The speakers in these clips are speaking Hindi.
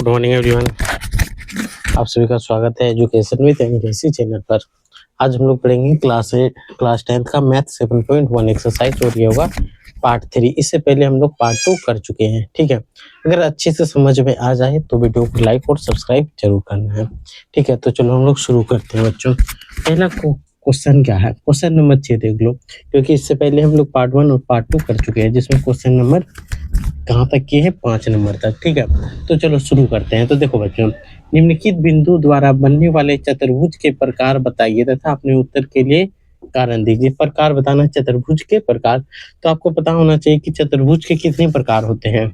Good morning everyone. आप सभी का स्वागत है एजुकेशन विद एमकेसी चैनल पर। आज हम लोग पढ़ेंगे क्लास 10 का मैथ 7.1 एक्सरसाइज और ये होगा पार्ट 3। इससे पहले हम लोग पार्ट 2 कर चुके हैं। ठीक है, अगर अच्छे से समझ में आ जाए तो वीडियो को लाइक और सब्सक्राइब जरूर करना है। ठीक है, तो चलो हम लोग शुरू करते हैं बच्चों। पहला क्वेश्चन क्या है, क्वेश्चन नंबर 6 देख लो, क्योंकि इससे पहले हम लोग पार्ट 1 और पार्ट 2 कर चुके हैं, जिसमें क्वेश्चन नंबर कहाँ तक किए हैं, 5 नंबर तक। ठीक है, तो चलो शुरू करते हैं। तो देखो बच्चों, निम्नलिखित बिंदु द्वारा बनने वाले चतुर्भुज के प्रकार बताइए तथा अपने उत्तर के लिए कारण दीजिए। प्रकार बताना है चतुर्भुज के प्रकार, तो आपको पता होना चाहिए कि चतुर्भुज के कितने प्रकार होते हैं।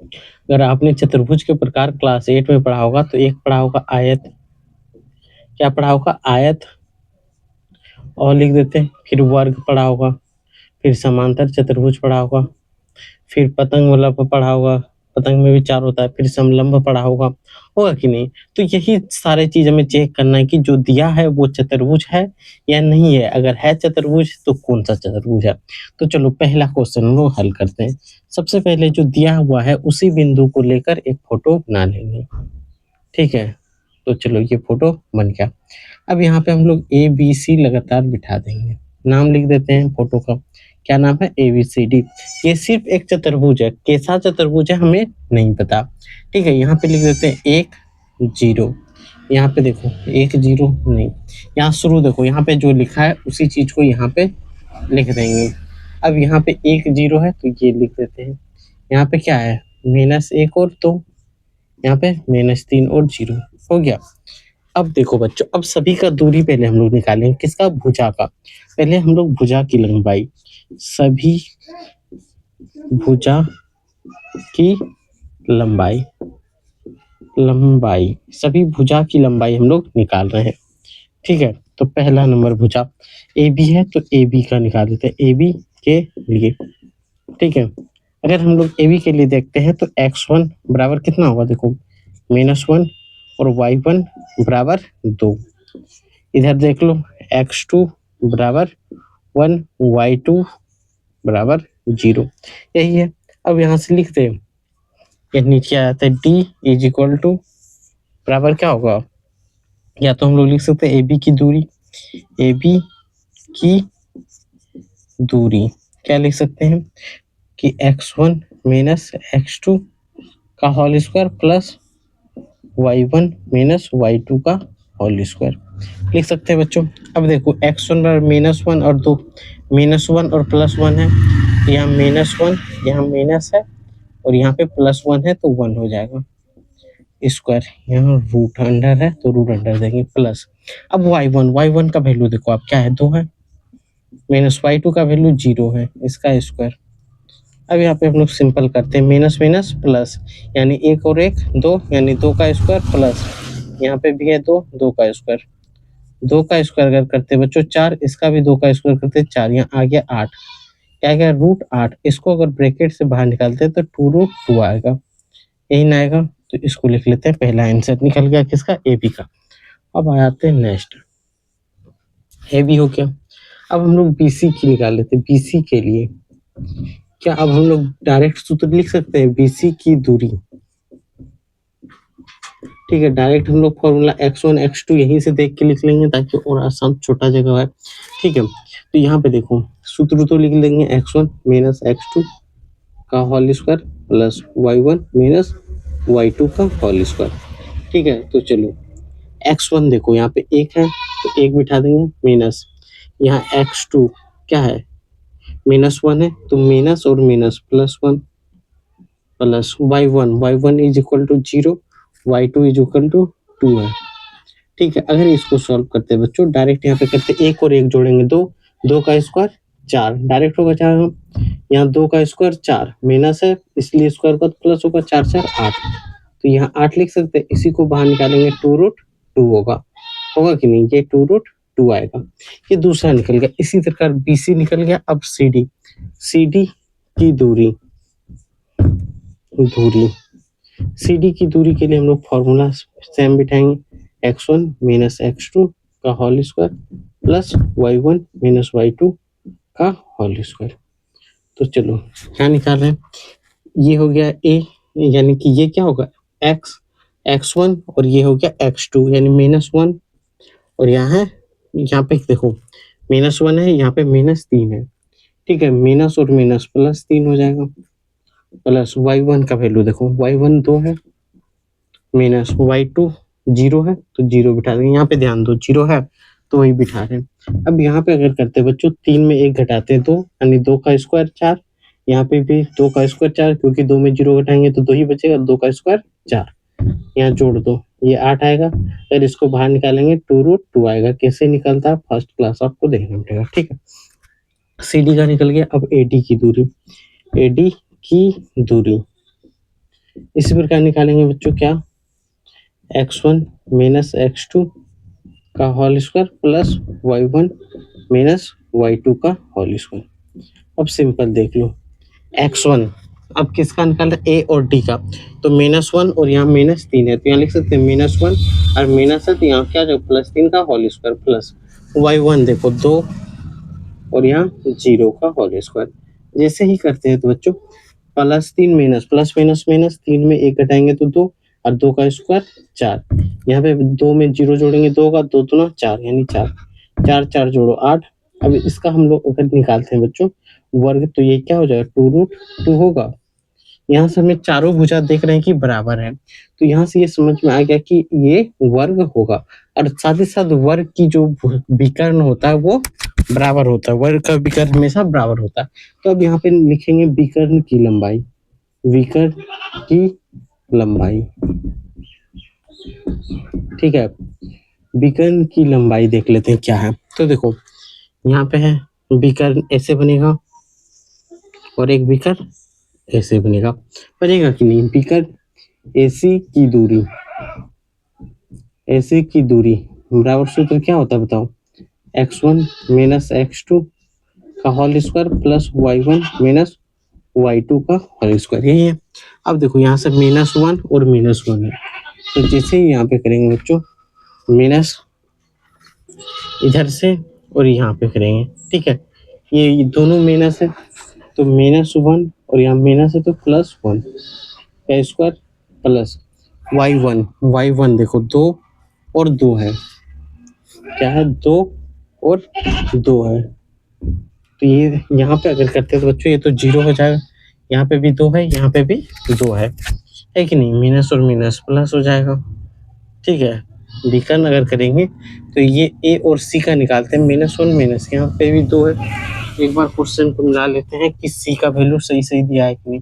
अगर आपने चतुर्भुज के प्रकार क्लास 8 में पढ़ा होगा तो एक पढ़ा होगा आयत, क्या पढ़ा होगा, आयत, और लिख देते हैं। फिर वर्ग पढ़ा होगा, फिर समांतर चतुर्भुज पढ़ा होगा, फिर पतंग वाला पढ़ा होगा, पतंग में भी 4 होता है, फिर समलंब पढ़ा होगा कि नहीं। तो यही सारे चीज हमें चेक करना है कि जो दिया है वो चतुर्भुज है या नहीं है। अगर है चतुर्भुज तो कौन सा चतुर्भुज है। तो चलो पहला क्वेश्चन हम लोग हल करते हैं। सबसे पहले जो दिया हुआ है उसी बिंदु को लेकर एक फोटो बना लेंगे। ठीक है, तो चलो ये फोटो बन गया। अब यहाँ पे हम लोग ABC लगातार बिठा देंगे, नाम लिख देते हैं फोटो का, क्या नाम है, ABCD। ये सिर्फ एक चतुर्भुज है, कैसा चतुर्भुज है हमें नहीं पता। ठीक है, यहाँ पे लिख देते हैं 1 0। यहाँ पे देखो 1 0 नहीं, यहाँ शुरू देखो, यहाँ पे जो लिखा है उसी चीज को यहाँ पे लिख देंगे। अब यहाँ पे 1 0 है तो ये लिख देते हैं। यहाँ पे क्या है, -1 और 2, यहाँ पे -3 और 0 हो गया। अब देखो बच्चों, अब सभी का दूरी पहले हम लोग निकालेंगे, किसका, भुजा का। पहले हम लोग भुजा की लंबाई, सभी भुजा की लंबाई सभी भुजा की लंबाई हम लोग निकाल रहे हैं। ठीक है, तो पहला नंबर भुजा AB है तो AB का निकाल देते हैं, AB के लिए। ठीक है, अगर हम लोग AB के लिए देखते हैं तो x1 बराबर कितना होगा, देखो -1 और y1 बराबर 2। इधर देख लो x2 बराबर 1, y2 बराबर 0, यही है। अब यहाँ से लिखते हैं, ये नीचे आ जाता है D इज इक्वल टू बराबर क्या होगा, या तो हम लोग लिख सकते हैं AB की दूरी क्या लिख सकते हैं कि x1 माइनस x2 का whole square plus y1 minus y2 का होल स्क्वायर लिख सकते हैं बच्चों। अब देखो x1 बराबर -1 और 2, -1 और +1 है, यहाँ -1 यहाँ माइनस है और यहाँ पे +1 है तो 1 हो जाएगा स्क्वायर, यहाँ रूट अंडर है तो रूट अंडर देंगे प्लस। अब y1 का वैल्यू देखो आप क्या है, 2 है, माइनस y2 का वैल्यू 0 है, इसका स्क्वायर। अब यहाँ पे हम लोग सिंपल करते हैं, माइनस माइनस प्लस, यानी 1 और 1 2, यानी 2 का स्क्वायर प्लस, यहाँ पे भी है 2, 2 का स्क्वायर। 2 का स्क्वायर अगर करते बच्चों 4, इसका भी 2 का स्क्वायर करते 4, यहाँ आ गया 8, क्या गया, √8। इसको अगर ब्रैकेट से बाहर निकालते हैं तो 2√2 आएगा, यही ना आएगा। तो इसको लिख लेते हैं, पहला आंसर निकल गया किसका, AB का। अब आ जाते हैं नेक्स्ट, AB हो गया। अब हम लोग BC की निकाल लेते हैं। BC के लिए क्या, अब हम लोग डायरेक्ट सूत्र लिख सकते हैं, BC की दूरी। ठीक है, डायरेक्ट हम लोग फॉर्मूला x1 x2 यहीं से देख के लिख लेंगे ताकि और आसान, छोटा जगह है। ठीक है, तो यहाँ पे देखो सूत्र तो लिख लेंगे, x1 माइनस x2 का whole square plus y1 minus y2 का होल स्क्वायर। ठीक है, तो चलो x1 देखो यहाँ पे 1 है तो 1 बिठा देंगे, माइनस यहाँ x2 क्या है, -1 है तो माइनस और minus +1 plus y1 is equal to 0, y2 is equal to 2 है। ठीक है, अगर इसको सॉल्व करते हैं बच्चों, डायरेक्ट यहाँ पे करते 1 और 1 जोड़ेंगे 2, 2 का स्क्वायर 4, डायरेक्ट होगा 4, यहाँ 2 का स्क्वायर 4, माइनस है इसलिए स्क्वायर का प्लस होगा, 4 4 8, तो यहाँ 8 लिख सकते हैं। इसी को बाहर निकालेंगे 2√2 होगा कि नहीं, ये 2√2 आएगा। ये दूसरा निकल गया। इसी प्रकार BC निकल गया। अब CD की दूरी CD की दूरी के लिए हम लोग formula same बिठाएंगे, x1 minus x2 का whole square plus y1 minus y2 का होल स्क्वायर। तो चलो क्या निकाल रहे हैं, ये हो गया A, यानी कि ये क्या होगा, x1 और ये हो गया x2 यानी -1 और यहाँ पे देखो -1 है, यहाँ पे -3 है। ठीक है, माइनस और माइनस +3 हो जाएगा प्लस y1 का वैल्यू देखो y1 2 है माइनस y2 0 है तो 0 बिठा देंगे। यहाँ पे ध्यान दो 0 है तो वही बिठा रहे हैं। अब यहाँ पे अगर करते हैं बच्चों 3 में 1 घटाते हैं 2 यानी 2 का स्क्वायर 4। यहाँ पे भी 2 का स्क्वायर 4 क्योंकि 2 में 0 घटाएंगे तो 2 ही बचेगा 2 का स्क्वायर 4। यहाँ जोड़ दो ये 8 आएगा। अगर इसको बाहर निकालेंगे 2√2 आएगा। कैसे निकलता है फर्स्ट क्लास आपको देखना पड़ेगा। ठीक है, CD का निकल गया। अब AD की दूरी इसी प्रकार निकालेंगे बच्चों क्या x1 माइनस x2 का whole square plus y1 minus y2 का होल स्क्वायर। अब सिंपल देख लो x1 अब किसका निकालना A और D का तो -1 और यहाँ -3 है तो यहाँ लिख सकते हैं -1 और माइनस है तो यहाँ क्या जो +3 का होल स्क्वायर प्लस y1 देखो 2 और यहाँ 0 का होल स्क्वायर। जैसे ही करते हैं तो बच्चों +3 माइनस प्लस माइनस माइनस 3 में 1 घटाएंगे तो 2 और 2 का स्क्वायर 4। यहाँ पे 2 में 0 जोड़ेंगे 2 का 2 दूना 4 यानी 4 4 4 जोड़ो 8। अब इसका हम लोग अगर निकालते हैं बच्चों वर्ग तो ये क्या हो जाएगा 2√2 होगा। यहाँ से हमें चारों भुजा देख रहे हैं कि बराबर है तो यहाँ से ये समझ में आ गया कि ये वर्ग होगा और साथ ही साथ वर्ग की जो विकर्ण होता है वो बराबर होता है। वर्ग का विकर्ण हमेशा बराबर होता है। तो अब यहाँ पे लिखेंगे विकर्ण की लंबाई ठीक है, विकर्ण की लंबाई देख लेते हैं क्या है। तो देखो यहाँ पे है विकर्ण ऐसे बनेगा और एक विकर्ण ऐसे बनेगा कि नहीं। विकर्ण AC की दूरी बराबर सूत्र क्या होता है बताओ x1 माइनस x2 का whole square plus y1 minus y2 का होल स्क्वायर यही है। अब देखो यहाँ से -1 और -1 है तो जैसे ही यहाँ पे करेंगे बच्चों माइनस इधर से और यहाँ पे करेंगे। ठीक है, ये दोनों माइनस है तो -1 और यहाँ माइनस है तो +1 का स्क्वायर प्लस y1 देखो 2 और 2 है क्या है 2 और 2 है तो ये यहाँ पे अगर करते हैं तो बच्चों ये तो 0 हो जाएगा। यहाँ पे भी 2 है यहाँ पे भी 2 है कि नहीं। माइनस और माइनस प्लस हो जाएगा। ठीक है, विकर्ण अगर करेंगे तो ये A और C का निकालते हैं -1 माइनस यहाँ पे भी 2 है। एक बार क्वेश्चन को मिला लेते हैं कि C का वैल्यू सही दिया है कि नहीं।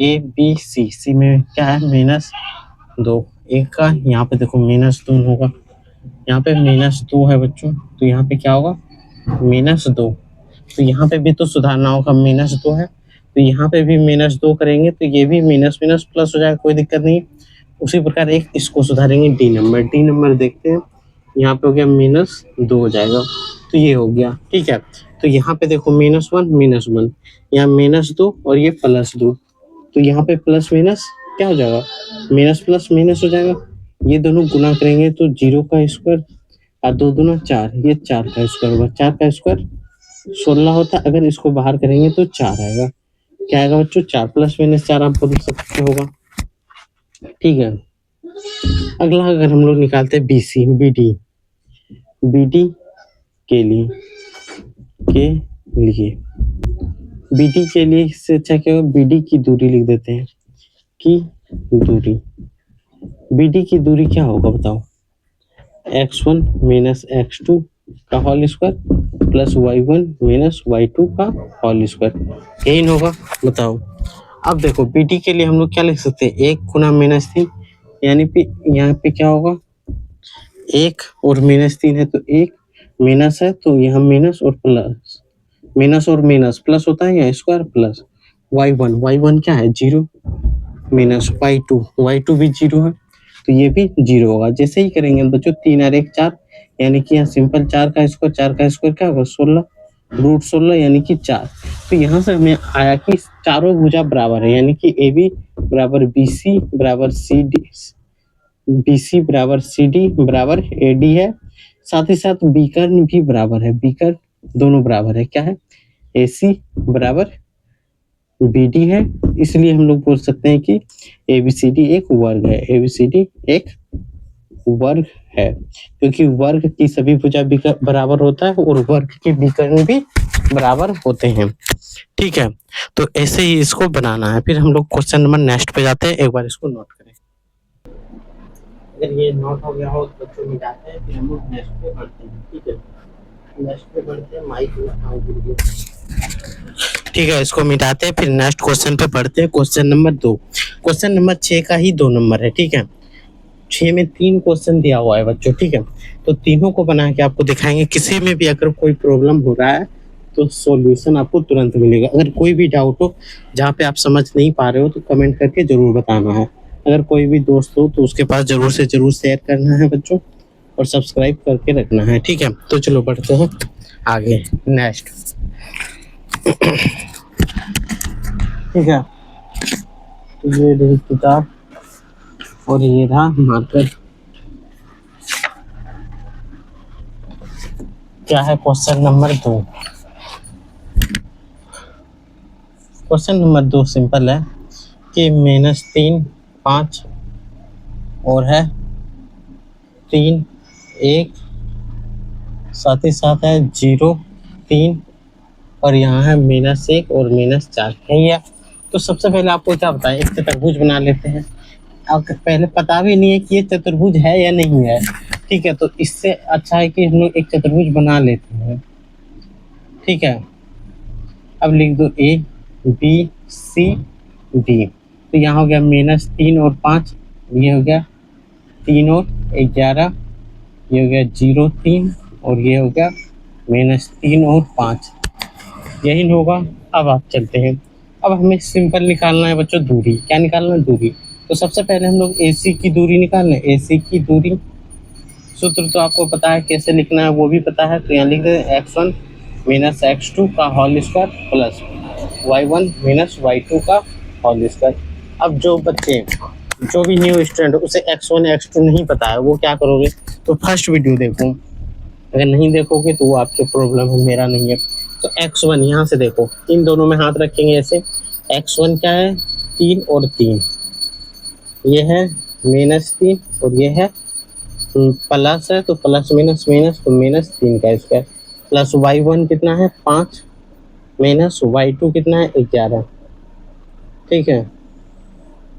A B C में क्या है -2 एक का यहाँ पे देखो -2 होगा यहाँ पे -2 है बच्चों तो यहाँ पे क्या होगा -2 तो यहाँ पे भी तो सुधारना होगा -2 है तो यहाँ पे भी -2 करेंगे तो ये भी माइनस प्लस हो जाएगा कोई दिक्कत नहीं। उसी प्रकार एक इसको सुधारेंगे D नंबर देखते हैं यहाँ पे हो गया -2 हो जाएगा तो ये हो गया। ठीक है, तो यहाँ पे देखो -1 यहाँ -2 और ये +2 तो यहाँ पे प्लस माइनस क्या हो जाएगा माइनस प्लस माइनस हो जाएगा। ये दोनों गुना करेंगे तो 0 का स्क्वायर और 2 दूना 4 ये 4 का स्क्वायर होगा। 4 का स्क्वायर 16 होता है। अगर इसको बाहर करेंगे तो 4 आएगा। क्या आएगा बच्चों 4 प्लस माइनस 4 आप बोल सकते होगा। ठीक है, अगला अगर हम लोग निकालते हैं BD के लिए BD के लिए इससे अच्छा क्या होगा BD की दूरी लिख देते हैं की दूरी। BD की दूरी क्या होगा बताओ x1 माइनस x2 का whole square plus y1 minus y2 का होल स्क्वायर यही होगा बताओ। अब देखो BD के लिए हम लोग क्या लिख सकते हैं 1 गुना -3 यानी यहाँ पे क्या होगा 1 और -3 है तो 1 माइनस है तो यहाँ माइनस और प्लस माइनस और माइनस प्लस होता है या स्क्वायर प्लस y1 क्या है 0 माइनस y2 भी 0 है तो ये भी 0 होगा। जैसे ही करेंगे बच्चों 3 और 1 4 यानी कि यहाँ सिंपल 4 का स्क्वायर क्या होगा 16 √16 यानी कि 4। तो यहाँ से हमें आया कि चारों भुजा बराबर है यानी कि AB बराबर BC बराबर CD बराबर AD है। साथ ही साथ विकर्ण भी बराबर है। विकर्ण दोनों बराबर है क्या है AC बराबर बी डी है, इसलिए हम लोग बोल सकते हैं कि ए बी सी डी एक वर्ग है। ए बी सी डी एक वर्ग है, क्योंकि वर्ग की सभी भुजा बराबर होता है और वर्ग के विकर्ण भी बराबर होते हैं। ठीक है, तो ऐसे ही इसको बनाना है। फिर हम लोग क्वेश्चन नंबर नेक्स्ट पे जाते हैं, एक बार इसको नोट करें। अगर ये नोट हो गया हो तो बच्चों में जाते हैं, फिर हम लोग नेक्स्ट पे बढ़ते हैं। ठीक है, नेक्स्ट पे बढ़ते हैं, माइक में ठीक है, इसको मिटाते हैं, फिर नेक्स्ट क्वेश्चन पे पढ़ते हैं। क्वेश्चन नंबर 2, क्वेश्चन नंबर 6 का ही 2 नंबर है। ठीक है, 6 में 3 क्वेश्चन दिया हुआ है बच्चों। ठीक है, तो तीनों को बना के आपको दिखाएंगे। किसी में भी अगर कोई प्रॉब्लम हो रहा है तो सॉल्यूशन आपको तुरंत मिलेगा। अगर कोई भी डाउट हो जहाँ पे आप समझ नहीं पा रहे हो तो कमेंट करके जरूर बताना है। अगर कोई भी दोस्त हो तो उसके पास जरूर से जरूर शेयर करना है बच्चों, और सब्सक्राइब करके रखना है। ठीक है, तो चलो बढ़ते हैं आगे नेक्स्ट। ठीक है, ये रही किताब और ये रहा मार्कर। क्या है question number 2? Question number 2 simple है कि -3 5 और है 3 1, साथ ही साथ है 0 3 और यहाँ है -1 और -4 है ये। तो सबसे पहले आपको क्या बताएं, एक चतुर्भुज बना लेते हैं। आपको पहले पता भी नहीं है कि ये चतुर्भुज है या नहीं है। ठीक है, तो इससे अच्छा है कि हम लोग एक चतुर्भुज बना लेते हैं। ठीक है, अब लिख दो ए बी सी डी। तो यहाँ हो गया -3 और 5, ये हो गया 3 और 11, ये हो गया 0 3 और ये हो गया -3 और 5, यही होगा। अब आप चलते हैं, अब हमें सिंपल निकालना है बच्चों दूरी। क्या निकालना है? दूरी। तो सबसे पहले हम लोग AC की दूरी निकालना है। AC की दूरी सूत्र तो आपको पता है, कैसे लिखना है वो भी पता है। तो यहाँ लिख दे x1 - x2 का whole square plus y1 - y2 का होल स्क्वायर। अब जो बच्चे, जो भी न्यू स्टूडेंट उसे x1 x2 नहीं पता है, वो क्या करोगे? तो फर्स्ट वीडियो देखो, अगर नहीं देखोगे तो वो आपके प्रॉब्लम है, मेरा नहीं है। तो x1 यहाँ से देखो, इन दोनों में हाथ रखेंगे ऐसे। x1 क्या है? 3 और 3, ये है -3 और ये है प्लस है, तो प्लस माइनस माइनस, तो -3 का स्क्वायर प्लस y1 कितना है? 5 माइनस y2 कितना है? 11। ठीक है,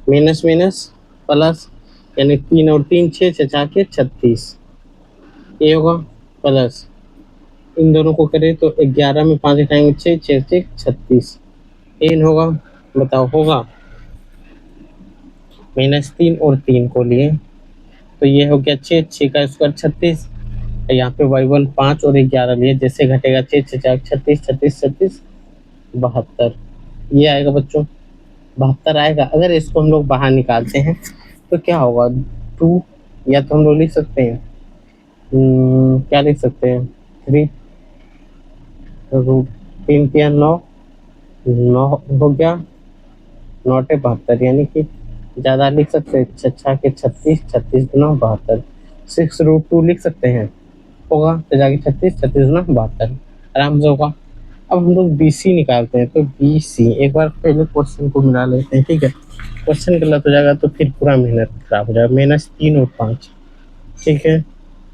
माइनस माइनस प्लस, यानी 3 और 3 6 6 के 36, ये होगा प्लस। इन दोनों को करें तो 11 में 5 घटाएंगे 6 6 6 36, एन होगा। बताओ होगा? -3 और 3 को लिए तो ये हो गया 6 6 का स्क्वायर 36। यहाँ पे y1 5 और 11 लिए, जैसे घटेगा 6 6 4 36 36 36 72, ये आएगा बच्चों, 72 आएगा। अगर इसको हम लोग बाहर निकालते हैं तो क्या होगा? 2, या तो हम लोग लिख सकते हैं क्या लिख सकते हैं? 3 3 3 9 9 हो गया, 9 72, यानी कि ज़्यादा लिख सकते हैं, 6 के 36 36 9 72, 6√2 लिख सकते हैं, होगा तो जाके 36 36 9 72 आराम से होगा। अब हम लोग BC निकालते हैं। तो BC एक बार पहले क्वेश्चन को मिला लेते हैं। ठीक है, क्वेश्चन गलत हो जाएगा तो फिर पूरा मेहनत खराब हो जाएगा। -3 और 5, ठीक है,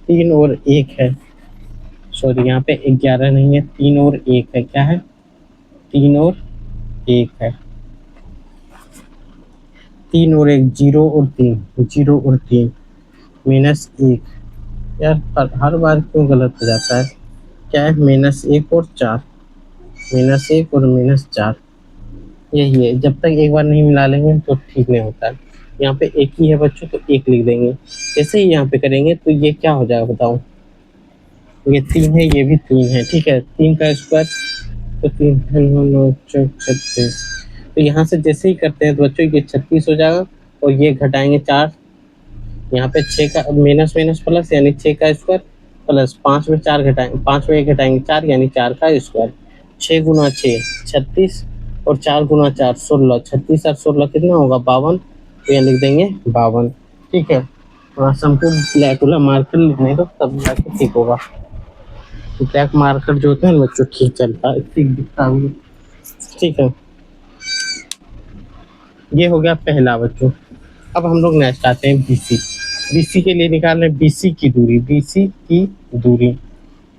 3 और 1 है, सॉरी यहाँ पे 11 नहीं है, 3 और 1 है। क्या है? 3 और 1 है, 3 और 1 0 और 3 0 और 3 -1। यार हर बार क्यों गलत हो जाता है? क्या है? -1 और 4, -1 और -4, यही है। जब तक एक बार नहीं मिला लेंगे तो ठीक नहीं होता है। यहाँ पे एक ही है बच्चों, तो 1 लिख देंगे। जैसे ही यहाँ पे करेंगे तो ये क्या हो जाएगा बताओ? ये 3 है, ये भी 3 है। ठीक है, 3 का स्क्वायर तो 3 36। तो यहाँ से जैसे ही करते हैं तो बच्चों ये 36 हो जाएगा, और ये घटाएंगे 4, यहाँ पे 6 का माइनस माइनस प्लस, यानी 6 का स्क्वायर प्लस 5 में 4 घटाएंगे, 5 में 1 घटाएंगे 4, यानी 4 का स्क्वायर। 6 गुना 6 36 और 4 गुना 4 16, 36 और 16 कितना होगा? 52, तो यहाँ लिख देंगे 52। ठीक है, थोड़ा सा हमको ब्लैक वाला मार्कर लिखने दो, तब जाके ठीक होगा। ब्लैक मार्कर जो होता है ना बच्चों, ठीक चलता है, ठीक दिखता है। ठीक है, ये हो गया पहला बच्चों। अब हम लोग नेक्स्ट आते हैं बीसी। बीसी के लिए निकाल रहे हैं बीसी की दूरी। दूरी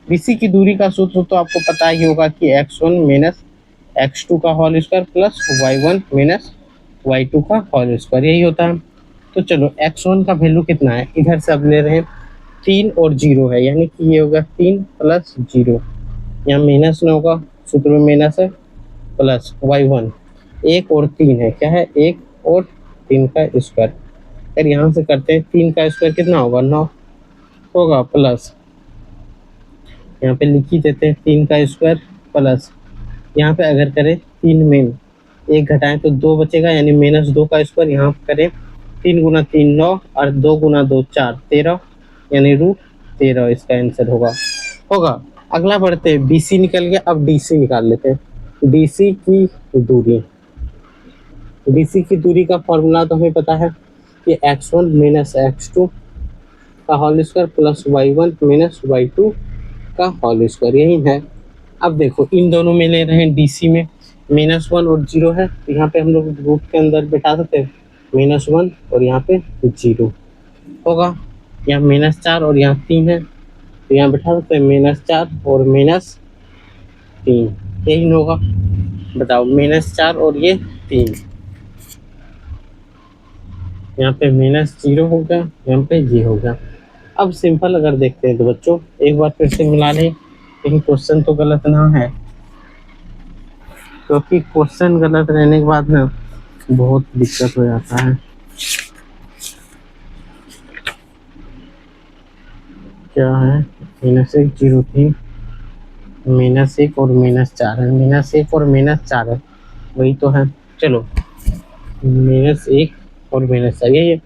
बीसी की दूरी का सूत्र तो आपको पता ही होगा कि x1 माइनस x2 का whole square plus y1 minus y2 का होल स्क्वायर, यही होता है। तो चलो x1 का वैल्यू कितना है, इधर से अब ले रहे हैं 3 और 0 है, यानी कि ये होगा 3 प्लस 0, यहाँ माइनस में होगा, सूत्र में माइनस है, प्लस y1 1 और 3 है, क्या है 1 और 3 का स्क्वायर। अगर यहाँ से करते हैं 3 का स्क्वायर कितना होगा 9 होगा, प्लस यहाँ पे लिख ही देते हैं 3 का स्क्वायर, प्लस यहाँ पे अगर करें 3 में 1 घटाएं तो 2 बचेगा, यानी -2 का स्क्वायर। यहाँ करें 3 गुना 3 9 और 2 गुना 2 4 13, यानी √13 इसका आंसर होगा। अगला बढ़ते हैं, बीसी निकल गया, अब डीसी निकाल लेते हैं। डीसी की दूरी, डीसी की दूरी का फॉर्मूला तो हमें पता है कि x1 माइनस x2 का whole square plus y1 minus y2 का होल स्क्वायर, यही है। अब देखो इन दोनों में ले रहे हैं डीसी में -1 और 0 है, तो यहाँ पे हम लोग रूट के अंदर बैठा सकते हैं -1 और यहाँ पे 0 होगा। यहाँ -4 और यहाँ 3 है, तो यहाँ बैठा सकते हैं -4 और -3, यही होगा। बताओ -4 और ये 3, यहाँ पे -0 हो गया, यहाँ पे ये हो गया। अब सिंपल अगर देखते हैं तो बच्चों एक बार फिर से मिला लें, लेकिन क्वेश्चन तो गलत ना है, क्योंकि क्वेश्चन गलत रहने के बाद ना बहुत दिक्कत हो जाता है। क्या है -1 0 3 -1 और -4 है, -1 और -4 है, वही तो है। चलो -1 और -4 यही है।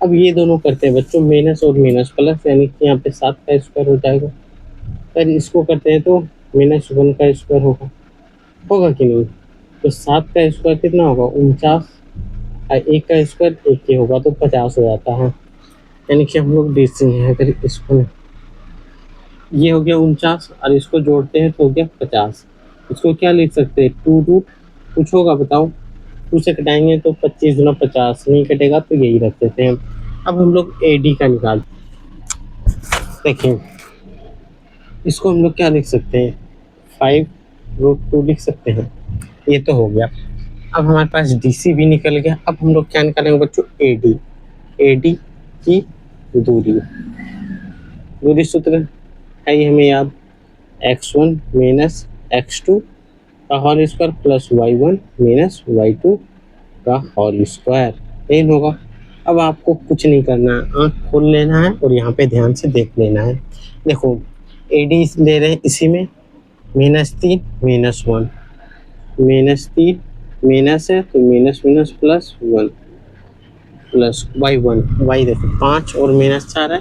अब ये दोनों करते हैं बच्चों, माइनस और माइनस प्लस, यानी कि यहाँ पे 7 का स्क्वायर हो जाएगा। अगर इसको करते हैं तो -1 का स्क्वायर होगा कि नहीं, तो 7 का स्क्वायर कितना होगा 49, और 1 का स्क्वायर 1 के होगा तो 50 हो जाता है, यानी कि हम लोग देख सकते हैं। अगर इसको ये हो गया 49 और इसको जोड़ते हैं तो हो गया 50, इसको क्या लिख सकते हैं 2 कुछ होगा बताओ, 2 से कटाएंगे तो 25 गुना 50 नहीं कटेगा, तो यही रख देते हैं। अब हम लोग AD का निकाल, देखिए इसको हम लोग क्या लिख सकते हैं 5√2 लिख सकते हैं, ये तो हो गया। अब हमारे पास DC भी निकल गया। अब हम लोग क्या निकालेंगे बच्चों AD की दूरी सूत्र है ये हमें याद, x1 माइनस x2 का whole square plus y1 minus y2 का होल स्क्वायर, यही होगा। अब आपको कुछ नहीं करना है, आँख खोल लेना है और यहाँ पे ध्यान से देख लेना है। देखो AD ले रहे हैं, इसी में -3 -1 -3 माइनस है तो minus minus plus 1 plus y1 y देखो 5 और -4 है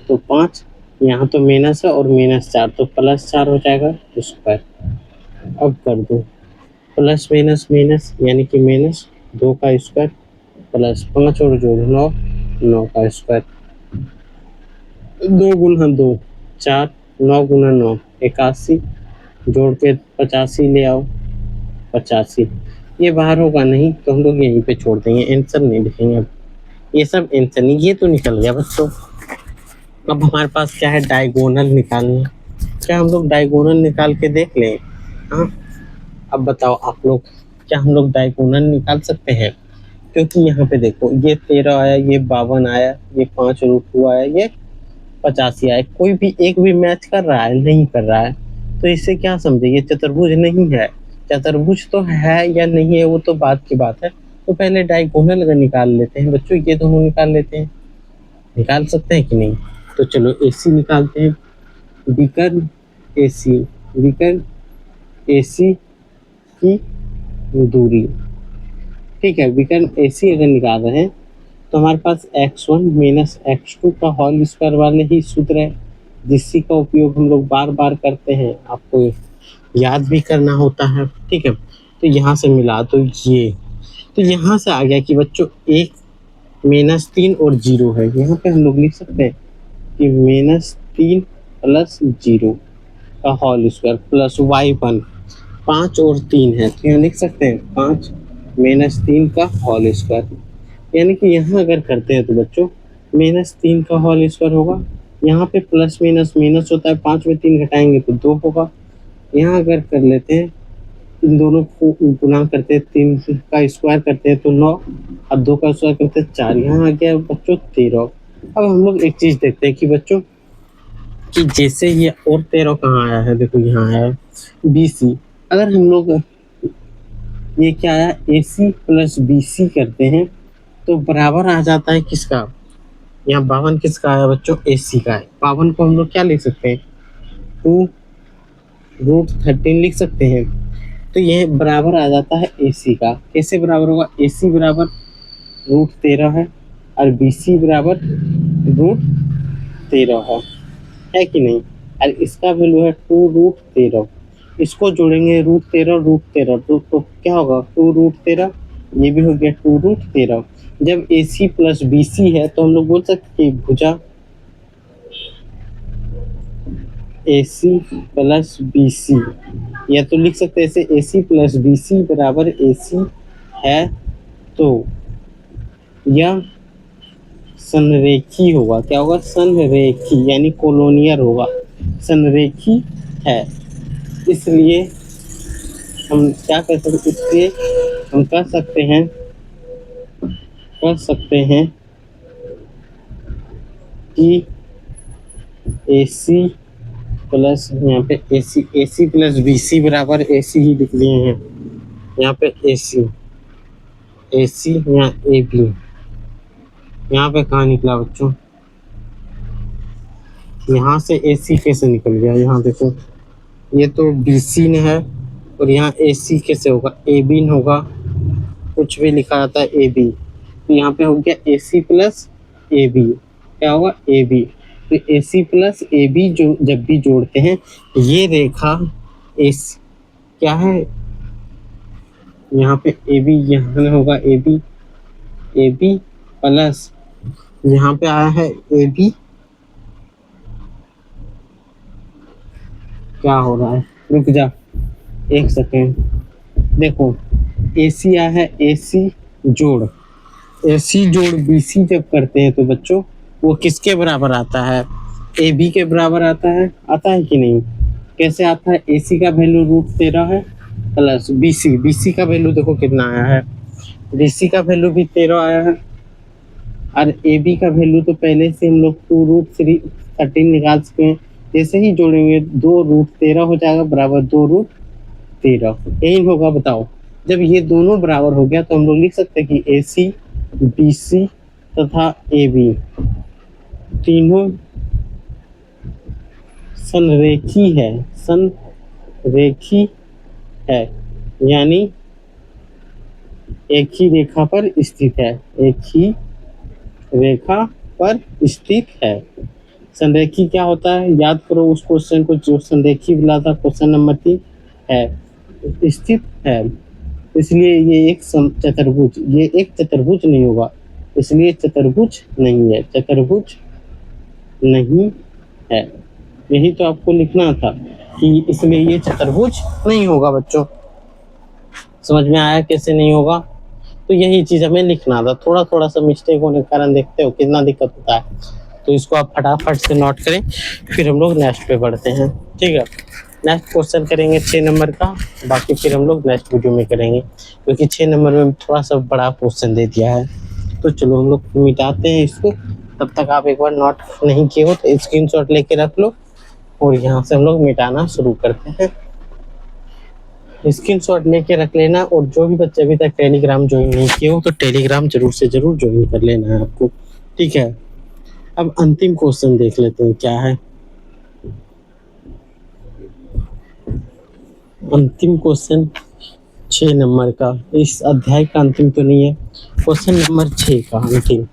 तो 5, यहाँ तो माइनस है और -4 तो +4 हो जाएगा स्क्वायर। अब कर दो प्लस माइनस माइनस, यानी कि -2 का स्क्वायर प्लस 5 और जोड़ 9 का स्क्वायर, 2 गुना 2 4, 9 गुना 9 81, जोड़ के 85 ले आओ 85, ये बाहर होगा नहीं तो हम लोग यहीं पे छोड़ देंगे, आंसर नहीं लिखेंगे। अब ये सब आंसर नहीं, ये तो निकल गया बच्चों। अब हमारे पास क्या है डायगोनल निकालना, क्या हम लोग डायगोनल निकाल के देख लें। हाँ अब बताओ आप लोग, क्या हम लोग डायगोनल निकाल सकते हैं, क्योंकि यहाँ पे देखो ये 13 आया, ये 52 आया, ये 5√2 आया, ये 85 आया, कोई भी एक भी मैच कर रहा है नहीं कर रहा है, तो इससे क्या समझे ये चतुर्भुज नहीं है। चतुर्भुज तो है या नहीं है वो तो बात की बात है, तो पहले डायगोनल अगर निकाल लेते हैं बच्चों, ये दोनों निकाल लेते हैं, निकाल सकते हैं कि नहीं। तो चलो AC निकालते हैं, विकर्ण AC की दूरी, ठीक है। विकर्ण AC अगर निकाल रहे हैं तो हमारे पास x1 माइनस x2 का होल स्क्वायर वाले ही सूत्र है, जिसका का उपयोग हम लोग बार बार करते हैं, आपको याद भी करना होता है, ठीक है। तो यहाँ से मिला तो ये, तो यहाँ से आ गया कि बच्चों 1 -3 और 0 है, यहाँ पे हम लोग लिख सकते हैं कि -3 प्लस 0 का होल स्क्वायर प्लस y1 5 और 3 है, तो यहाँ लिख सकते हैं 5 -3 का होल स्क्वायर, यानी कि यहाँ अगर करते हैं तो बच्चों -3 का होल स्क्वायर होगा, यहाँ पे प्लस माइनस माइनस होता है, 5 में 3 घटाएंगे तो 2 होगा। यहाँ अगर कर लेते हैं इन दोनों को गुणा करते हैं, 3 का स्क्वायर करते हैं तो 9 और 2 का स्क्वायर करते हैं 4, यहाँ आ गया बच्चों 13। अब हम लोग एक चीज देखते हैं कि बच्चों कि जैसे ये और 13 कहाँ आया है, देखो यहाँ आया है BC। अगर हम लोग ये क्या आया AC प्लस BC करते हैं तो बराबर आ जाता है किसका, यहाँ 52 किसका आया बच्चों, AC का है। 52 को हम लोग क्या लिख सकते हैं, 2√13 लिख सकते हैं। तो ये बराबर आ जाता है AC का। कैसे बराबर होगा, AC बराबर √13 है और BC बराबर √13 है कि नहीं। और इसका वैल्यू है 2√13, इसको जोड़ेंगे √13 तो क्या होगा 2√13, ये भी हो गया 2√13। जब AC प्लस BC है तो हम लोग बोल सकते हैं भुजा AC प्लस BC, या तो लिख सकते हैं ऐसे AC प्लस BC बराबर AC है, तो यह संरेखी होगा। क्या होगा, संरेखी, यानी कोलोनियर होगा, संरेखी है। इसलिए हम क्या कर सकते, इसलिए हम कह सकते हैं कि AC प्लस, यहाँ पे AC प्लस BC बराबर AC ही लिख लिए हैं, यहाँ पे AC यहाँ AB, यहाँ पे कहाँ निकला बच्चों, यहाँ से AC कैसे निकल गया, यहाँ देखो ये तो BC ने है और यहाँ AC कैसे होगा, AB न होगा, कुछ भी लिखा जाता है AB, तो यहाँ पे हो गया AC प्लस AB, क्या होगा AB। तो AC प्लस AB जो जब भी जोड़ते हैं, ये रेखा AC क्या है, यहाँ पे AB, यहाँ होगा AB प्लस यहाँ पे आया है AB, क्या हो रहा है, रुक जा एक सेकेंड, देखो AC आया है AC जोड़ BC जब करते हैं तो बच्चों वो किसके बराबर आता है, AB के बराबर आता है कि नहीं। कैसे आता है, AC का वैल्यू √13 है प्लस BC का वैल्यू देखो कितना आया है, BC का वैल्यू भी 13 आया है और AB का वैल्यू तो पहले से हम लोग 2√13 निकाल चुके हैं। जैसे ही जोड़ेंगे 2√13 हो जाएगा बराबर 2√13, यही होगा। बताओ जब ये दोनों बराबर हो गया तो हम लोग लिख सकते हैं कि AC BC तथा AB तीनों संरेखी है, यानी एक ही रेखा पर स्थित है, एक ही रेखा पर स्थित है। संरेखी क्या होता है, याद करो उस क्वेश्चन को जो संरेखी मिला था, क्वेश्चन नंबर 3 है, स्थित है। इसलिए ये एक चतुर्भुज, ये एक चतुर्भुज नहीं होगा, इसलिए चतुर्भुज नहीं है, चतुर्भुज नहीं है। यही तो आपको लिखना था कि इसलिए ये चतुर्भुज नहीं होगा। बच्चों समझ में आया कैसे नहीं होगा, तो यही चीज हमें लिखना था। थोड़ा थोड़ा सा मिस्टेक होने के कारण देखते हो कितना दिक्कत होता है, तो इसको आप फटाफट से नोट करें, फिर हम लोग नेक्स्ट पे बढ़ते हैं। ठीक है, नेक्स्ट क्वेश्चन करेंगे 6 नंबर का, बाकी फिर हम लोग नेक्स्ट वीडियो में करेंगे, क्योंकि 6 नंबर में थोड़ा सा बड़ा क्वेश्चन दे दिया है। तो चलो हम लोग मिटाते हैं इसको, तब तक आप एक बार नोट नहीं किए हो तो स्क्रीनशॉट लेके रख लो और यहाँ से हम लोग मिटाना शुरू करते हैं। स्क्रीनशॉट लेके रख लेना, और जो भी बच्चे अभी तक टेलीग्राम ज्वाइन नहीं किए हो तो टेलीग्राम जरूर से जरूर ज्वाइन कर लेना है आपको। ठीक है, अब अंतिम क्वेश्चन देख लेते हैं क्या है। अंतिम क्वेश्चन 6 नंबर का, इस अध्याय का अंतिम तो नहीं है, क्वेश्चन नंबर 6 का अंतिम,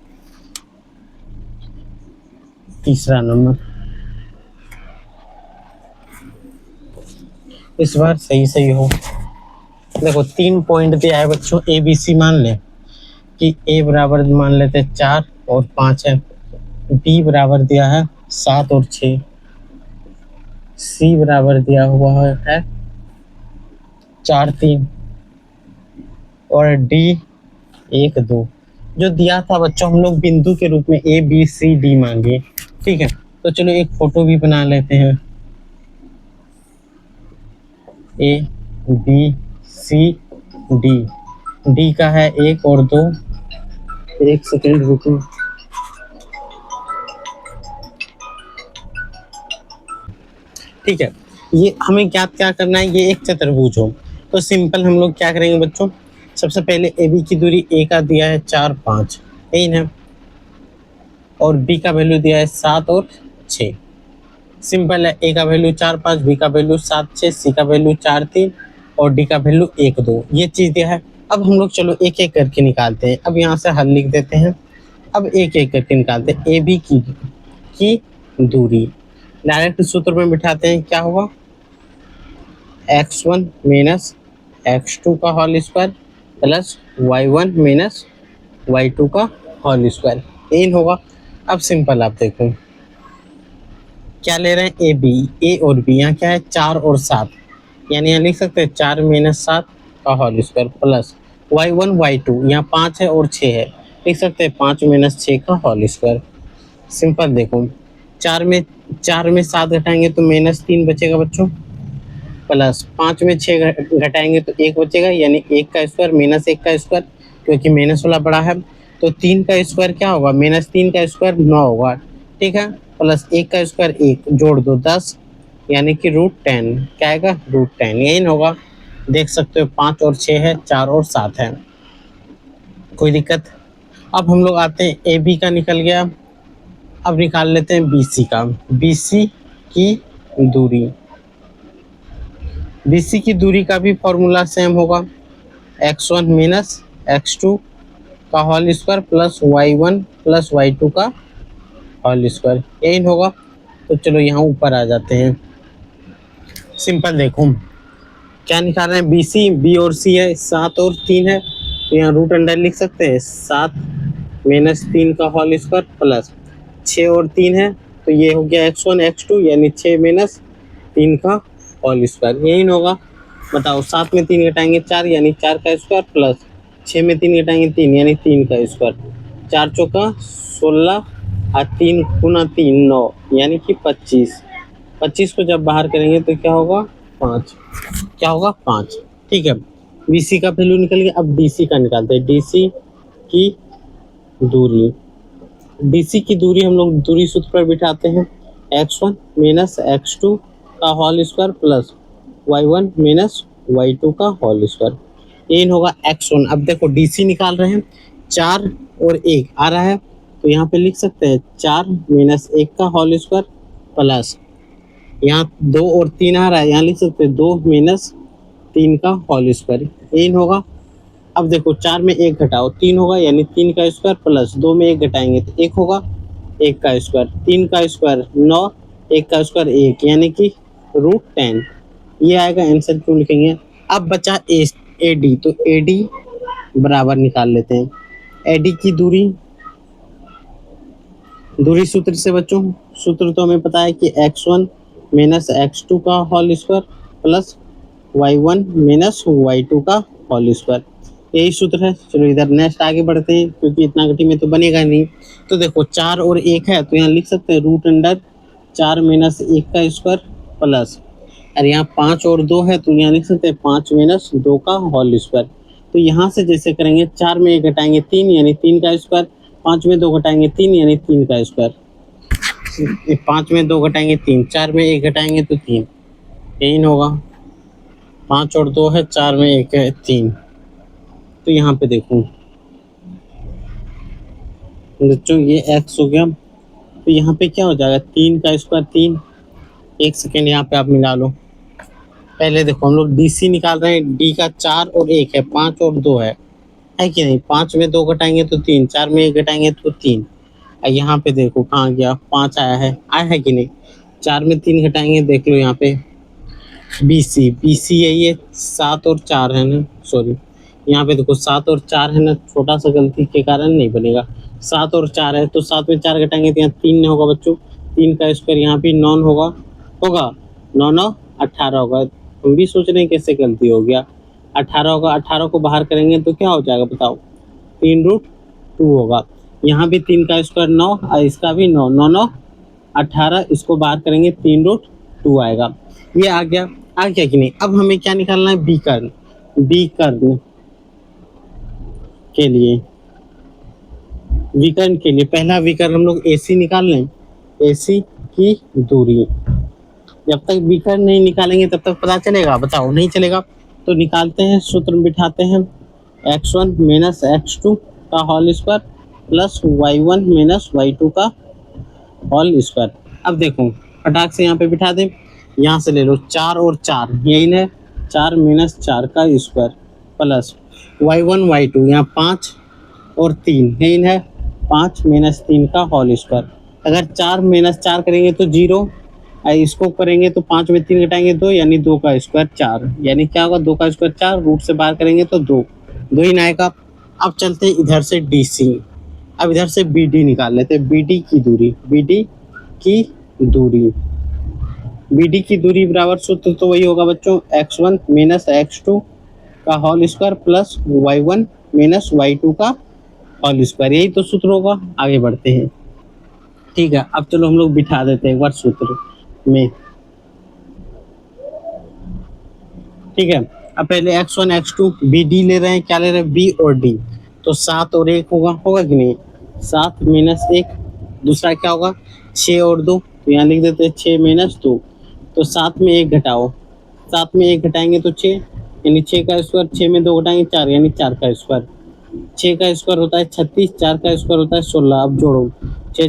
तीसरा नंबर। इस बार सही हो। देखो 3 पॉइंट दिया है बच्चों, ABC मान ले कि A बराबर मान लेते 4 और 5 है, B बराबर दिया है 7 और 6, C बराबर दिया हुआ है 4 3, और डी 1 2 जो दिया था बच्चों हम लोग बिंदु के रूप में ए बी सी डी मांगे। ठीक है, तो चलो एक फोटो भी बना लेते हैं। A B C D, D का है 1 और 2। एक सेकेंड रुको। ठीक है, ये हमें ज्ञात क्या करना है, ये एक चतुर्भुज हो। तो सिंपल हम लोग क्या करेंगे बच्चों, सबसे पहले ए बी की दूरी ए का दिया है 4 5, यही ना, और बी का वैल्यू दिया है 7 और 6। सिंपल है, ए का वैल्यू 4 5, बी का वैल्यू 7 6, सी का वैल्यू 4 3 और डी का वैल्यू 1 2, ये चीज दिया है। अब हम लोग चलो एक एक करके निकालते हैं। अब यहाँ से हल लिख देते हैं। अब एक एक करके निकालते हैं। ए बी की दूरी डायरेक्ट सूत्र में बिठाते हैं, क्या होगा, x1 माइनस x2 का whole square plus y1 minus y2 का होल स्क्वायर, यही होगा। अब सिंपल आप देखो क्या ले रहे हैं, ए बी, ए और बी, यहाँ क्या है 4 और 7, यानी यहाँ लिख सकते हैं 4 माइनस 7 का whole square plus y1 y2, यहाँ 5 है और 6 है, लिख सकते हैं 5 माइनस 6 का होल स्क्वायर। सिंपल देखो, 4 में 7 घटाएंगे तो -3 बचेगा बच्चों, प्लस 5 में 6 घटाएंगे तो 1 बचेगा, यानी 1 का स्क्वायर माइनस 1 का स्क्वायर, क्योंकि माइनस वाला बड़ा है। तो 3 का स्क्वायर क्या होगा, -3 का स्क्वायर 9 होगा। ठीक है, प्लस 1 का स्क्वायर 1, जोड़ दो 10, यानी कि √10, क्या आएगा, √10, यही होगा। देख सकते हो 5 और 6 है, 4 और 7 है, कोई दिक्कत। अब हम लोग आते हैं, ए बी का निकल गया। अब निकाल लेते हैं बी सी का। बी सी की दूरी, बी सी की दूरी का भी फॉर्मूला सेम होगा, x1 माइनस x2 का whole square plus y1 plus y2 का होल स्क्वायर, यही होगा। तो चलो यहाँ ऊपर आ जाते हैं। सिंपल देखो क्या निकाल रहे हैं, बी सी, बी और सी है, 7 और 3 है, तो यहाँ रूट अंडर लिख सकते हैं 7 माइनस 3 का होल स्क्वायर प्लस 6 और 3 है, तो ये हो गया x1 x2, यानी 6 माइनस 3 का होल स्क्वायर, यही होगा। बताओ 7 में 3 घटाएंगे 4, यानी 4 का स्क्वायर प्लस 6 में 3 घटाएंगे 3, यानी 3 का स्क्वायर, 4 चौका 16 और 3 गुना 3 9, यानी कि 25। 25 को जब बाहर करेंगे तो क्या होगा, 5, क्या होगा 5। ठीक है, बी सी का वैल्यू निकल गया। अब डी सी का निकालते हैं, डी सी की दूरी, डी सी की दूरी हम लोग दूरी सूत्र पर बिठाते हैं, x1 माइनस x2 का whole square plus y1 minus y2 का होल स्क्वायर, ये होगा x1। अब देखो DC निकाल रहे हैं, 4 और 1 आ रहा है, तो यहाँ पे लिख सकते हैं 4 माइनस 1 का होल स्क्वायर प्लस यहाँ 2 और 3 आ रहा है, यहाँ लिख सकते हैं 2 माइनस 3 का होल स्क्वायर, यही होगा। अब देखो 4 में 1 घटाओ 3 होगा, यानी 3 का स्क्वायर प्लस 2 में 1 घटाएंगे तो 1 होगा, 1 का स्क्वायर, 3 का स्क्वायर 9, 1 का स्क्वायर 1, यानी कि √10, ये आएगा आंसर। क्यों लिखेंगे। अब बचा ए डी, तो ए डी बराबर निकाल लेते हैं। ए डी की दूरी सूत्र से बच्चों, सूत्र तो हमें पता है कि x1 माइनस x2 का whole square plus y1 minus y2 का होल स्क्वायर, यही सूत्र है। चलो इधर नेक्स्ट आगे बढ़ते हैं, क्योंकि इतना गति में तो बनेगा नहीं। तो देखो 4 और 1 है, तो यहाँ लिख सकते हैं रूट अंडर 4 माइनस 1 का स्क्वायर प्लस, और यहाँ 5 और 2 है, तो यहाँ लिख सकते हैं 5 माइनस 2 का होल स्क्वायर। तो यहाँ से जैसे करेंगे 4 में 1 घटाएंगे 3, यानी 3 का स्क्वायर, 5 में 2 घटाएंगे 3, यानी 3 का स्क्वायर, 5 में 2 घटाएंगे 3, 4 में 1 घटाएंगे तो 3, यही होगा। 5 और 2 है, 4 में 1 है 3। तो यहाँ पे देखो बच्चों ये x हो गया, तो यहाँ पे क्या हो जाएगा 3 का स्क्वायर 3। एक सेकेंड यहाँ पे आप मिला लो। पहले देखो हम लोग DC निकाल रहे हैं, D का 4 और 1 है, 5 और 2 है कि नहीं। 5 में 2 घटाएंगे तो 3, 4 में 1 घटाएंगे तो 3। यहाँ पे देखो कहाँ गया, 5 आया है कि नहीं। 4 में 3 घटाएंगे, देख लो यहाँ पे BC है, ये 7 और 4 है ना, सॉरी यहाँ पे देखो 7 और 4 है ना, छोटा सा गलती के कारण नहीं बनेगा। 7 और 4 है, तो 7 में 4 घटाएंगे तो यहाँ 3 नहीं होगा बच्चों, 3 का स्क्वायर यहाँ पे 9 होगा 9 9 18 होगा। हम भी सोच रहे हैं कैसे गलती हो गया, 18 होगा, 18 को बाहर करेंगे तो क्या हो जाएगा बताओ, 3√2 होगा। यहाँ भी 3 का स्क्वायर 9 और इसका भी 9, 9 9 18, इसको बाहर करेंगे 3√2 आएगा। ये आ गया कि नहीं। अब हमें क्या निकालना है, विकर्ण। विकर्ण के लिए पहला विकर्ण हम लोग AC निकाल लें, AC की दूरी। जब तक विकर्ण नहीं निकालेंगे तब तक पता चलेगा, बताओ, नहीं चलेगा। तो निकालते हैं, सूत्र बिठाते हैं, x1 माइनस x2 का whole square plus y1 minus y2 का होल स्क्वायर। अब देखो फटाक से यहाँ पे बिठा दें, यहाँ से ले लो 4 और 4, यही है 4 माइनस 4 का स्क्वायर प्लस y1 y2, यहाँ 5 और 3, यही है 5 माइनस 3 का होल स्क्वायर। अगर 4 माइनस 4 करेंगे तो 0, इसको करेंगे तो 5 में 3 घटाएंगे 2, यानी 2 का स्क्वायर 4, यानी क्या होगा 2 का स्क्वायर 4, रूट से बाहर करेंगे तो 2 ही ना आएगा। अब चलते इधर से DC, अब इधर से BD निकाल लेते हैं, BD की दूरी बराबर सूत्र तो वही होगा बच्चों, x1 माइनस x2 का whole square plus y1 minus y2 का होल स्क्वायर, यही तो सूत्र होगा। आगे बढ़ते हैं, ठीक है। अब चलो हम लोग बिठा देते हैं एक बार सूत्र में, ठीक है। अब पहले x1 x2 BD ले रहे हैं, क्या ले रहे हैं, B और D, तो 7 और 1 होगा कि नहीं, 7 माइनस 1, दूसरा क्या होगा 6 और 2, तो यहाँ लिख देते हैं 6 माइनस 2, तो 7 में 1 घटाओ, 7 में 1 घटाएंगे तो 6, यानी 6 का स्क्वायर, 6 में 2 घटाएंगे 4, यानी 4 का स्क्वायर। 6 का स्क्वायर होता है 36, 4 का स्क्वायर होता है 16। अब जोड़ो, 6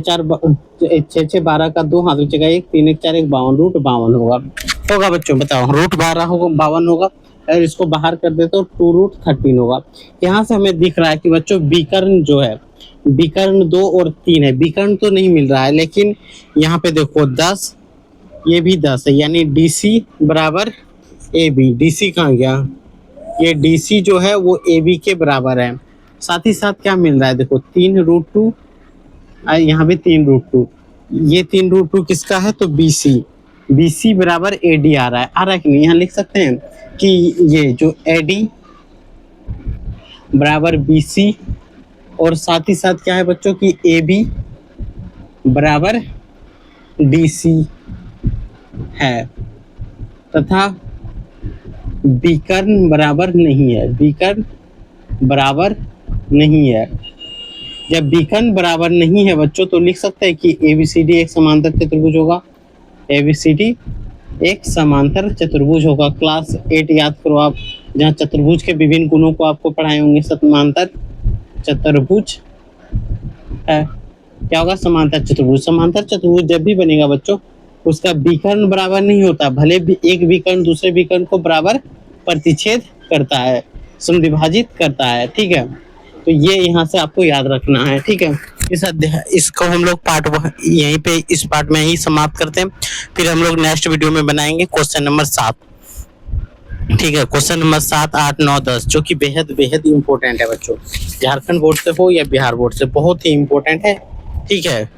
6 12 का 2 हाथ बचेगा 1, 3 1 4 1 52 होगा बच्चों, बताओ √12 होगा, 52 होगा। अगर इसको बाहर कर दे तो 2√13 होगा। यहाँ से हमें दिख रहा है कि बच्चों विकर्ण जो है, विकर्ण 2 और 3 है, विकर्ण तो नहीं मिल रहा है, लेकिन यहाँ पे देखो 10, ये भी 10 है, यानी DC बराबर AB। DC कहाँ गया, ये DC जो है वो AB के बराबर है। साथ ही साथ क्या मिल रहा है, देखो 3√2, यहाँ भी 3√2, ये 3√2 किसका है, तो BC बराबर AD आ रहा है कि नहीं। यहाँ लिख सकते हैं कि ये जो AD बराबर BC, और साथ ही साथ क्या है बच्चों की AB बराबर DC है, तथा विकर्ण बराबर नहीं है, विकर्ण बराबर नहीं है। जब विकर्ण बराबर नहीं है बच्चों तो लिख सकते हैं कि ABCD एक समांतर चतुर्भुज होगा, ABCD एक समांतर चतुर्भुज होगा। क्लास 8 याद करो आप, जहाँ चतुर्भुज के विभिन्न गुणों को आपको पढ़ाए होंगे। समांतर चतुर्भुज है, क्या होगा, समांतर चतुर्भुज। समांतर चतुर्भुज जब भी बनेगा बच्चों, उसका विकर्ण बराबर नहीं होता, भले भी एक विकर्ण दूसरे विकर्ण को बराबर प्रतिच्छेद करता है, समद्विभाजित करता है, ठीक है। तो ये यहाँ से आपको याद रखना है, ठीक है। इसको हम लोग पार्ट यहीं पे इस पार्ट में ही समाप्त करते हैं, फिर हम लोग नेक्स्ट वीडियो में बनाएंगे क्वेश्चन नंबर 7, ठीक है। क्वेश्चन नंबर 7 8 9 10 जो कि बेहद इंपॉर्टेंट है बच्चों, झारखंड बोर्ड से हो या बिहार बोर्ड से, बहुत ही इंपॉर्टेंट है, ठीक है।